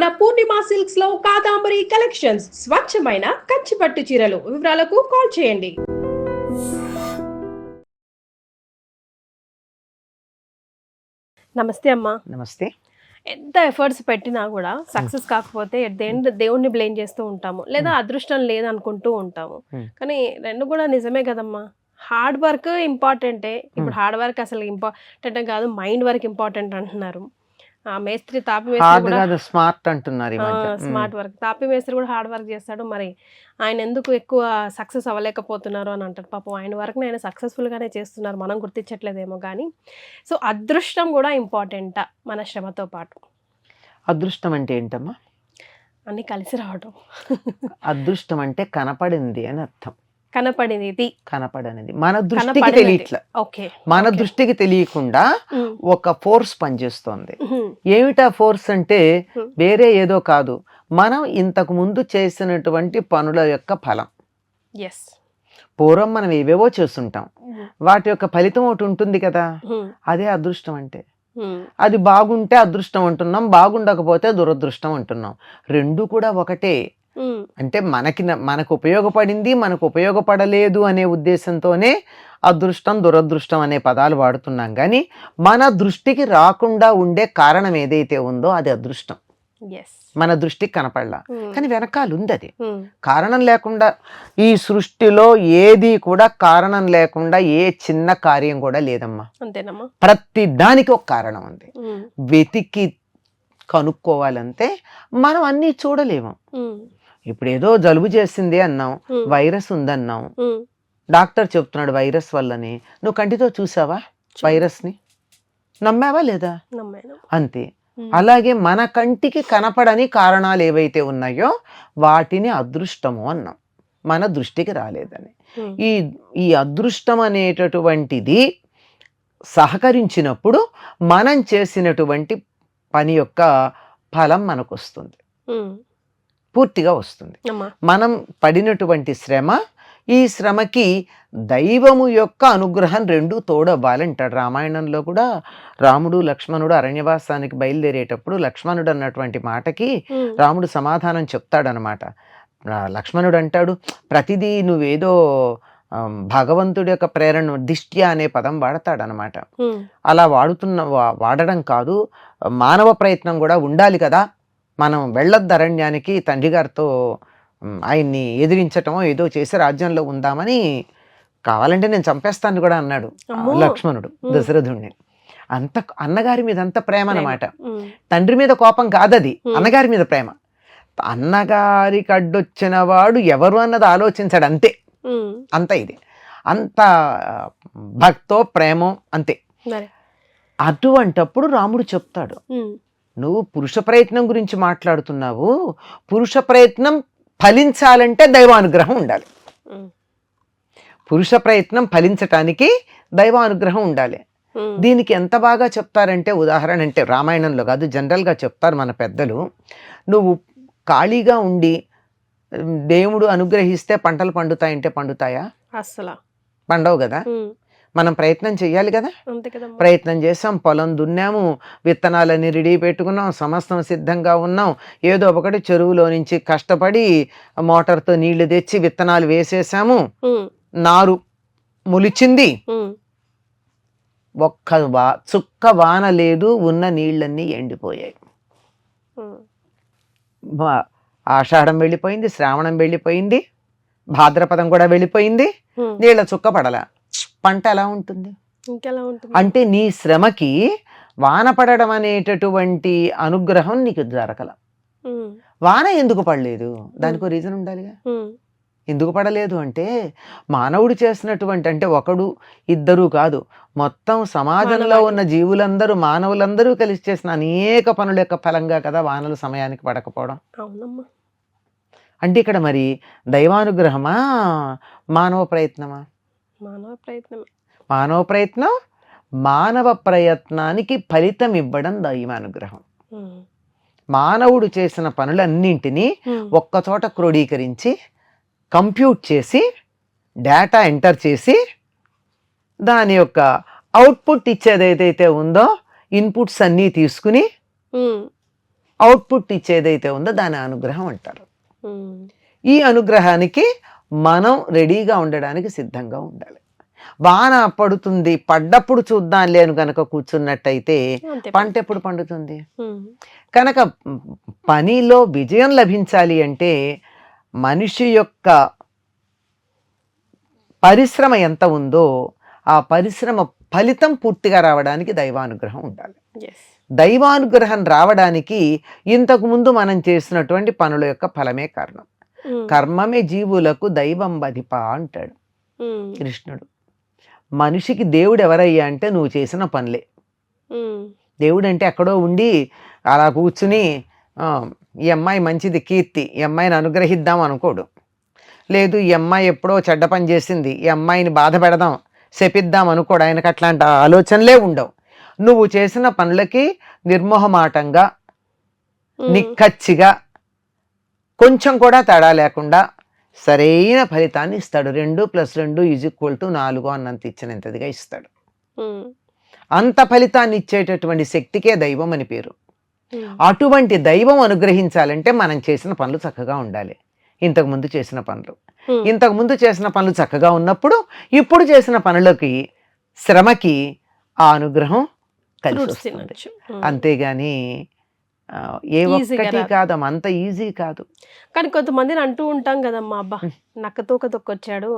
మన పూర్ణిమ సిల్క్స్ లో కాదాంబరి కలెక్షన్స్ స్వచ్ఛమైన కంచి పట్టు చీరలు. వివరాలకు కాల్ చేయండి. నమస్తే అమ్మా. నమస్తే. ఎంత ఎఫర్ట్స్ పెట్టినా కూడా సక్సెస్ కాకపోతే దేవుణ్ణి బ్లేమ్ చేస్తూ ఉంటాము, లేదా అదృష్టం లేదనుకుంటూ ఉంటాము. కానీ రెండు కూడా నిజమే కదమ్మా. హార్డ్ వర్క్ ఇంపార్టెంటే. ఇప్పుడు హార్డ్ వర్క్ అసలు ఇంపార్టెంట్ కాదు, మైండ్ వర్క్ ఇంపార్టెంట్ అంటున్నారు. మేస్త్రి తాపి మేస్త్రి స్మార్ట్ అంటున్నారు. స్మార్ట్ వర్క్ తాపి మేస్త్రి కూడా హార్డ్ వర్క్ చేస్తాడు. మరి ఆయన ఎందుకు ఎక్కువ సక్సెస్ అవ్వలేకపోతున్నారు అని అంటారు. పాపం ఆయన వర్క్ని ఆయన సక్సెస్ఫుల్గానే చేస్తున్నారు, మనం గుర్తించట్లేదేమో. కానీ సో అదృష్టం కూడా ఇంపార్టెంటా మన శ్రమతో పాటు? అదృష్టం అంటే ఏంటమ్మా? అన్ని కలిసి రావడం. అదృష్టం అంటే కనపడింది అని అర్థం. కనపడినది కనపడనిది మన దృష్టికి తెలియట్లే. మన దృష్టికి తెలియకుండా ఒక ఫోర్స్ పనిచేస్తోంది. ఏమిటా ఫోర్స్ అంటే వేరే ఏదో కాదు, మనం ఇంతకు ముందు చేసినటువంటి పనుల యొక్క ఫలం. పూర్వం మనం ఏవేవో చేస్తుంటాం, వాటి యొక్క ఫలితం ఒకటి ఉంటుంది కదా, అదే అదృష్టం అంటే. అది బాగుంటే అదృష్టం అంటున్నాం, బాగుండకపోతే దురదృష్టం అంటున్నాం. రెండు కూడా ఒకటే. అంటే మనకు ఉపయోగపడింది, మనకు ఉపయోగపడలేదు అనే ఉద్దేశంతోనే అదృష్టం దురదృష్టం అనే పదాలు వాడుతున్నాం. కానీ మన దృష్టికి రాకుండా ఉండే కారణం ఏదైతే ఉందో అది అదృష్టం. మన దృష్టికి కనపడలా, కానీ వెనకాల ఉంది అది. కారణం లేకుండా ఈ సృష్టిలో ఏది కూడా కారణం లేకుండా ఏ చిన్న కార్యం కూడా లేదమ్మా. ప్రతి దానికి ఒక కారణం ఉంది. వెతికి కనుక్కోవాలంటే మనం అన్నీ చూడలేము. ఇప్పుడు ఏదో జలుబు చేసింది అన్నాం, వైరస్ ఉందన్నాం, డాక్టర్ చెప్తున్నాడు వైరస్ వల్లని. నువ్వు కంటితో చూసావా వైరస్ ని? నమ్మావా లేదా? అంతే. అలాగే మన కంటికి కనపడని కారణాలు ఏవైతే ఉన్నాయో వాటిని అదృష్టము అన్నాం, మన దృష్టికి రాలేదని. ఈ అదృష్టం అనేటటువంటిది సహకరించినప్పుడు మనం చేసినటువంటి పని యొక్క ఫలం మనకు వస్తుంది, పూర్తిగా వస్తుంది. మనం పడినటువంటి శ్రమ, ఈ శ్రమకి దైవము యొక్క అనుగ్రహం రెండు తోడవ్వాలంటాడు. రామాయణంలో కూడా రాముడు లక్ష్మణుడు అరణ్యవాసానికి బయలుదేరేటప్పుడు లక్ష్మణుడు అన్నటువంటి మాటకి రాముడు సమాధానం చెప్తాడనమాట. లక్ష్మణుడు అంటాడు, ప్రతిదీ నువ్వేదో భగవంతుడి యొక్క ప్రేరణ దిష్ట్య అనే పదం వాడతాడనమాట. అలా వాడడం కాదు, మానవ ప్రయత్నం కూడా ఉండాలి కదా. మనం వెళ్ళొద్దు అరణ్యానికి, తండ్రి గారితో ఆయన్ని ఎదిరించటమో ఏదో చేసి రాజ్యంలో ఉందామని, కావాలంటే నేను చంపేస్తాను కూడా అన్నాడు లక్ష్మణుడు దశరథుడిని. అంత అన్నగారి మీద అంత ప్రేమ అన్నమాట. తండ్రి మీద కోపం కాదది, అన్నగారి మీద ప్రేమ. అన్నగారికి అడ్డొచ్చిన వాడు ఎవరు అన్నది ఆలోచించాడు, అంతే. అంత ఇది అంత భక్తో ప్రేమో అంతే. అటువంటప్పుడు రాముడు చెప్తాడు, నువ్వు పురుష ప్రయత్నం గురించి మాట్లాడుతున్నావు, పురుష ప్రయత్నం ఫలించాలంటే దైవానుగ్రహం ఉండాలి. పురుష ప్రయత్నం ఫలించటానికి దైవానుగ్రహం ఉండాలి. దీనికి ఎంత బాగా చెప్తారంటే, ఉదాహరణ అంటే రామాయణంలో కాదు, జనరల్గా చెప్తారు మన పెద్దలు. నువ్వు ఖాళీగా ఉండి దేవుడు అనుగ్రహిస్తే పంటలు పండుతాయంటే పండుతాయా? అస్సలు పండవు కదా. మనం ప్రయత్నం చెయ్యాలి కదా. ప్రయత్నం చేసాం, పొలం దున్నాము, విత్తనాలని రెడీ పెట్టుకున్నాం, సమస్తం సిద్ధంగా ఉన్నాం. ఏదో ఒకటి చెరువులో నుంచి కష్టపడి మోటార్తో నీళ్లు తెచ్చి విత్తనాలు వేసేసాము, నారు మొలిచింది. చుక్క వాన లేదు, ఉన్న నీళ్ళన్నీ ఎండిపోయాయి. ఆషాఢం వెళ్ళిపోయింది, శ్రావణం వెళ్ళిపోయింది, భాద్రపదం కూడా వెళ్ళిపోయింది, నీళ్ళ చుక్క పడలా. పంట ఎలా ఉంటుంది? అంటే నీ శ్రమకి వాన పడడం అనేటటువంటి అనుగ్రహం నీకు దొరకల. వాన ఎందుకు పడలేదు? దానికి రీజన్ ఉండాలిగా. ఎందుకు పడలేదు అంటే మానవుడు చేసినటువంటి, అంటే ఒకడు ఇద్దరు కాదు, మొత్తం సమాజంలో ఉన్న జీవులందరూ మానవులందరూ కలిసి చేసిన అనేక పనుల యొక్క ఫలంగా కదా వానలు సమయానికి పడకపోవడం. అంటే ఇక్కడ మరి దైవానుగ్రహమా మానవ ప్రయత్నమా? మానవ ప్రయత్నం. మానవ ప్రయత్నానికి ఫలితం ఇవ్వడం దైవానుగ్రహం. మానవుడు చేసిన పనులన్నింటినీ ఒక్కచోట క్రోడీకరించి కంప్యూట్ చేసి డేటా ఎంటర్ చేసి దాని యొక్క అవుట్పుట్ ఇచ్చేది ఏదైతే ఉందో ఇన్పుట్స్ అన్నీ తీసుకుని అవుట్పుట్ ఇచ్చేదైతే ఉందో దాని అనుగ్రహం అంటారు. ఈ అనుగ్రహానికి మనం రెడీగా ఉండడానికి సిద్ధంగా ఉండాలి. వాన పడుతుంది, పడ్డప్పుడు చూద్దాం లేను కనుక కూర్చున్నట్టయితే పంట ఎప్పుడు పండుతుంది? కనుక పనిలో విజయం లభించాలి అంటే మనిషి యొక్క పరిశ్రమ ఎంత ఉందో ఆ పరిశ్రమ ఫలితం పూర్తిగా రావడానికి దైవానుగ్రహం ఉండాలి. దైవానుగ్రహం రావడానికి ఇంతకు ముందు మనం చేసినటువంటి పనుల యొక్క ఫలమే కారణం. కర్మమే జీవులకు దైవం బధిప అంటాడు కృష్ణుడు. మనిషికి దేవుడు ఎవరయ్యా అంటే నువ్వు చేసిన పనులే. దేవుడు అంటే ఎక్కడో ఉండి అలా కూర్చుని ఈ అమ్మాయి మంచిది కీర్తి, ఈ అమ్మాయిని అనుగ్రహిద్దాం అనుకోడు. లేదు ఈ అమ్మాయి ఎప్పుడో చెడ్డ పని చేసింది, ఈ అమ్మాయిని బాధ పెడదాం శపిద్దాం అనుకోడు. ఆయనకు అట్లాంటి ఆలోచనలే ఉండవు. నువ్వు చేసిన పనులకి నిర్మోహమాటంగా నిక్కచ్చిగా కొంచెం కూడా తేడా లేకుండా సరైన ఫలితాన్ని ఇస్తాడు. 2+2=4 అన్నంత ఇచ్చినంతదిగా ఇస్తాడు. అంత ఫలితాన్ని ఇచ్చేటటువంటి శక్తికే దైవం అని పేరు. అటువంటి దైవం అనుగ్రహించాలంటే మనం చేసిన పనులు చక్కగా ఉండాలి. ఇంతకుముందు చేసిన పనులు చక్కగా ఉన్నప్పుడు ఇప్పుడు చేసిన పనులకి శ్రమకి ఆ అనుగ్రహం కలిసి వస్తుంది. అంతేగాని ఏ ఒక్కటి కాదు, అంత ఈజీ కాదు. కానీ కొంతమందిని అంటూ ఉంటాం కదమ్మా, అబ్బా నక్కతోక తొక్కొచ్చాడు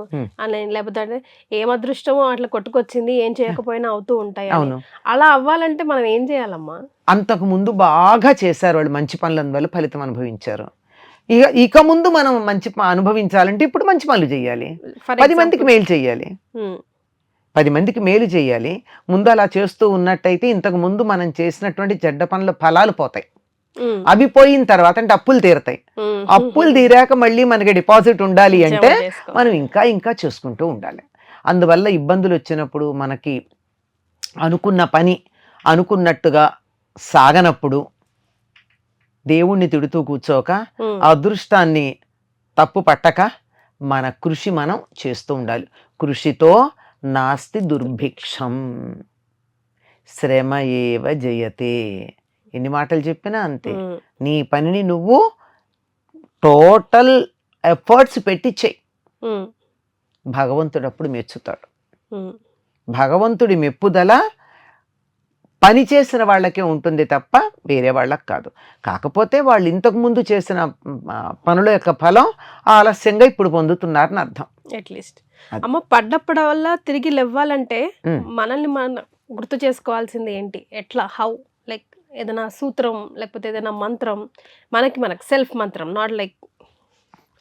అని, లేకపోతే ఏం అదృష్టమో అట్లా కొట్టుకొచ్చింది, ఏం చేయకపోయినా అవుతూ ఉంటాయి. అవును, అలా అవ్వాలంటే మనం ఏం చేయాలమ్మా? అంతకు ముందు బాగా చేశారు వాళ్ళు, మంచి పనుల వల్ల ఫలితం అనుభవించారు. ఇక ముందు మనం మంచి అనుభవించాలంటే ఇప్పుడు మంచి పనులు చేయాలి, 10 మందికి మేలు చేయాలి. 10 మందికి మేలు చేయాలి. ముందు అలా చేస్తూ ఉన్నట్టయితే ఇంతకు ముందు మనం చేసినటువంటి చెడ్డ పనుల ఫలాలు పోతాయి. అవి పోయిన తర్వాత అంటే అప్పులు తీరతాయి. అప్పులు తీరాక మళ్ళీ మనకి డిపాజిట్ ఉండాలి అంటే మనం ఇంకా ఇంకా చేసుకుంటూ ఉండాలి. అందువల్ల ఇబ్బందులు వచ్చినప్పుడు మనకి అనుకున్న పని అనుకున్నట్టుగా సాగనప్పుడు దేవుణ్ణి తిడుతూ కూర్చోక, అదృష్టాన్ని తప్పు పట్టక మన కృషి మనం చేస్తూ ఉండాలి. కృషితో నాస్తి దుర్భిక్షం, శ్రమ ఏవ జయతే. ఎన్ని మాటలు చెప్పినా అంతే. నీ పనిని నువ్వు టోటల్ ఎఫర్ట్స్ పెట్టి చెయ్యి. భగవంతుడు అప్పుడు మెచ్చుతాడు. భగవంతుడి మెప్పుదల పని చేసిన వాళ్ళకే ఉంటుంది తప్ప వేరే వాళ్ళకి కాదు. కాకపోతే వాళ్ళు ఇంతకు ముందు చేసిన పనుల యొక్క ఫలం ఆలస్యంగా ఇప్పుడు పొందుతున్నారని అర్థం. అట్లీస్ట్ అమ్మ పడ్డప్పుడు వల్ల తిరిగి లేవ్వాలంటే మనల్ని మనం గుర్తు చేసుకోవాల్సింది ఏంటి? ఎట్లా? హౌ? లైక్ ఏదైనా సూత్రం లేకపోతే ఏదైనా మంత్రం, మనకి సెల్ఫ్ మంత్రం, నాట్ లైక్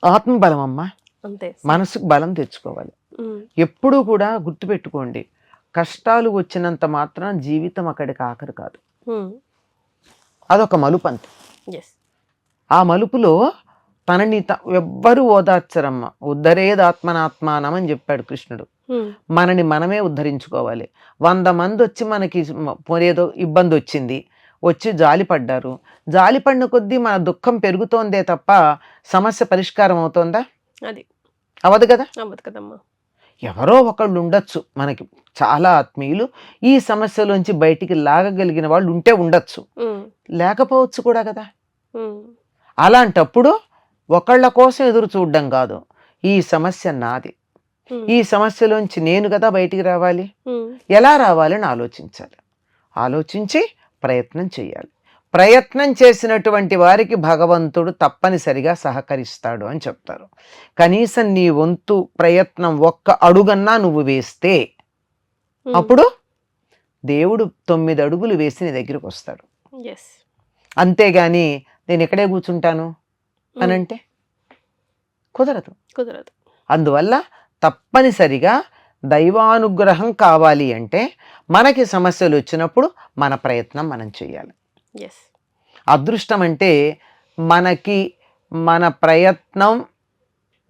ఆత్మబలం అమ్మా. అంతే, మనసుకు బలం తెచ్చుకోవాలి. ఎప్పుడూ కూడా గుర్తుపెట్టుకోండి, కష్టాలు వచ్చినంత మాత్రం జీవితం అక్కడికి ఆఖరు కాదు. అదొక మలుపు అంతే. ఆ మలుపులో తనని ఎవ్వరూ ఓదార్చరమ్మ. ఉద్ధరేదాత్మనాత్మానం అని చెప్పాడు కృష్ణుడు. మనని మనమే ఉద్ధరించుకోవాలి. 100 మంది వచ్చి మనకి ఏదో ఇబ్బంది వచ్చింది, వచ్చి జాలిపడ్డారు. జాలిపడిన కొద్దీ మన దుఃఖం పెరుగుతోందే తప్ప సమస్య పరిష్కారం అవుతోందా? అది అవదు కదా. కదమ్మా. ఎవరో ఒకళ్ళు ఉండొచ్చు మనకి చాలా ఆత్మీయులు, ఈ సమస్యలోంచి బయటికి లాగగలిగిన వాళ్ళు ఉంటే ఉండొచ్చు, లేకపోవచ్చు కూడా కదా. అలాంటప్పుడు ఒకళ్ళ కోసం ఎదురు చూడడం కాదు, ఈ సమస్య నాది, ఈ సమస్యలోంచి నేను కదా బయటికి రావాలి, ఎలా రావాలని ఆలోచించాలి. ఆలోచించి ప్రయత్నం చేయాలి. ప్రయత్నం చేసినటువంటి వారికి భగవంతుడు తప్పనిసరిగా సహకరిస్తాడు అని చెప్తారు. కనీసం నీ వంతు ప్రయత్నం ఒక్క అడుగన్నా నువ్వు వేస్తే అప్పుడు దేవుడు 9 అడుగులు వేసి నీ దగ్గరికి వస్తాడు. అంతేగాని నేను ఇక్కడే కూర్చుంటాను అని అంటే కుదరదు. అందువల్ల తప్పనిసరిగా దైవానుగ్రహం కావాలి అంటే మనకి సమస్యలు వచ్చినప్పుడు మన ప్రయత్నం మనం చేయాలి. అదృష్టం అంటే మనకి మన ప్రయత్నం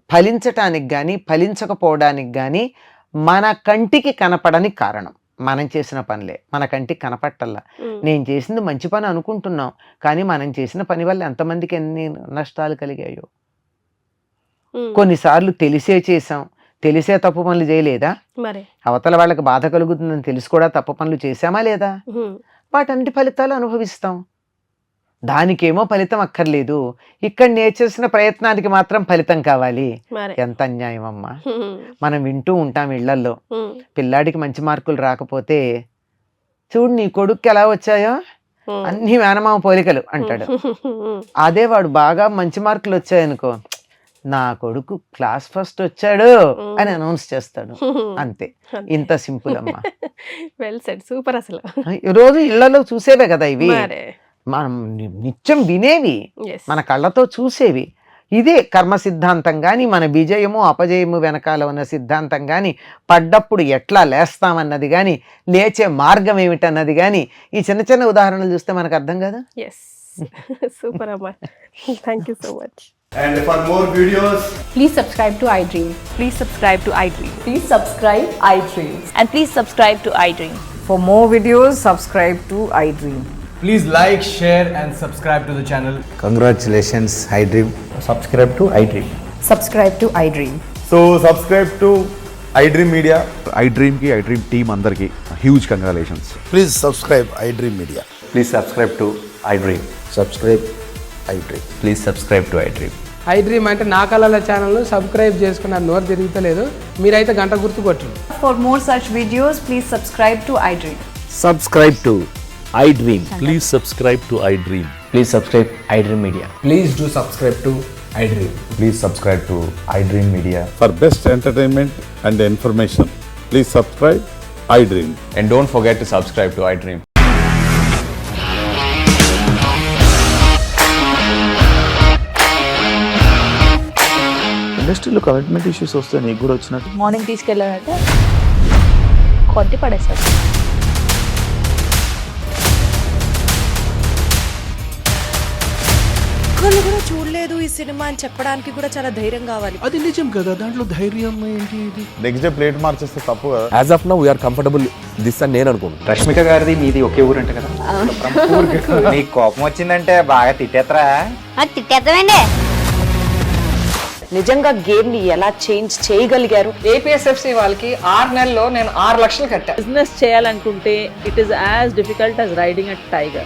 ఫలించటానికి కానీ ఫలించకపోవడానికి కానీ మన కంటికి కనపడని కారణం మనం చేసిన పనులే. మన కంటికి కనపట్టల్లా. నేను చేసింది మంచి పని అనుకుంటున్నాం, కానీ మనం చేసిన పని వల్ల ఎంతమందికి ఎన్ని నష్టాలు కలిగాయో. కొన్నిసార్లు తెలిసే చేసాం, తెలిసే తప్పు పనులు చేయలేదా? అవతల వాళ్ళకి బాధ కలుగుతుందని తెలిసి కూడా తప్పు పనులు చేశామా లేదా? వాటన్నిటి ఫలితాలు అనుభవిస్తాం. దానికేమో ఫలితం అక్కర్లేదు, ఇక్కడ నేను చేసిన ప్రయత్నానికి మాత్రం ఫలితం కావాలి. మరి ఎంత అన్యాయం అమ్మా. మనం వింటూ ఉంటాం ఇళ్లల్లో, పిల్లాడికి మంచి మార్కులు రాకపోతే చూడు నీ కొడుక్కి ఎలా వచ్చాయో అన్ని మేనమామ పోలికలు అంటాడు. అదే వాడు బాగా మంచి మార్కులు వచ్చాయనుకో, నా కొడుకు క్లాస్ ఫస్ట్ వచ్చాడు అని అనౌన్స్ చేస్తాడు. అంతే, ఇంత సింపుల్ అమ్మా. Well said, super. అసలు రోజు ఇళ్లలో చూసేవే కదా ఇవి, మనం నిత్యం వినేవి, మన కళ్ళతో చూసేవి. ఇదే కర్మ సిద్ధాంతం కానీ, మన విజయము అపజయము వెనకాల ఉన్న సిద్ధాంతం కానీ, పడ్డప్పుడు ఎట్లా లేస్తామన్నది కానీ, లేచే మార్గం ఏమిటన్నది కానీ, ఈ చిన్న చిన్న ఉదాహరణలు చూస్తే మనకు అర్థం కదా. ఎస్, సూపర్ అమ్మా. Thank you so much. And for more videos, Please subscribe to iDream. Please subscribe to iDream. Please subscribe iDream. And please subscribe to iDream. For more videos, subscribe to iDream. please like, share, and subscribe to the channel. Congratulations, iDream. Subscribe to iDream. Subscribe to iDream. So subscribe to iDream Media. iDream ki iDream team అందరికి huge congratulations. Please subscribe iDream Media. Please subscribe to iDream. Subscribe iDream. Please subscribe to iDream. iDream అంటే నా కళల ఛానల్ను subscribe చేసుకున్న నోరు తిరుగుతలేదు, మీరైతే గంట గుర్తు కొట్టండి. For more such videos, please subscribe to iDream. Subscribe to iDream. Please subscribe to iDream. Please subscribe iDream Media. Please do subscribe to iDream. Please subscribe to iDream Media. For best entertainment and information, please subscribe iDream. And don't forget to subscribe to iDream. ఇండస్ట్రీలో commitment issues వస్తే నీకు కూడా వచ్చినట్టు. Morning తీసుకెళ్ళాడంటే కొట్టి పడేస్తాడు. ఒక్కళ్ళు కూడా చూడలేదు ఈ సినిమా అని చెప్పడానికి కూడా చాలా ధైర్యం కావాలి. అది నిజం కదా, దాంట్లో ధైర్యం ఏంటి? ఇది నెక్స్ట్ డే ప్లేట్ మార్చేస్తే తప్పు కదా. As of now we are comfortable this అని నేను అనుకుంటున్నాను. రష్మిక గారిది మీది ఒకే ఊరంట కదా. నీకు కోపం వచ్చిందంటే బాగా తిట్టేత్తరా? తిట్టేద్దామండి. నిజంగా గేమ్ ని ఎలా చేంజ్ చేయగలిగారు? APSFC వాళ్ళకి 6 నెలల్లో నేను 6 లక్షలు కట్టా. బిజినెస్ చేయాలనుకుంటే it is as difficult as riding a tiger.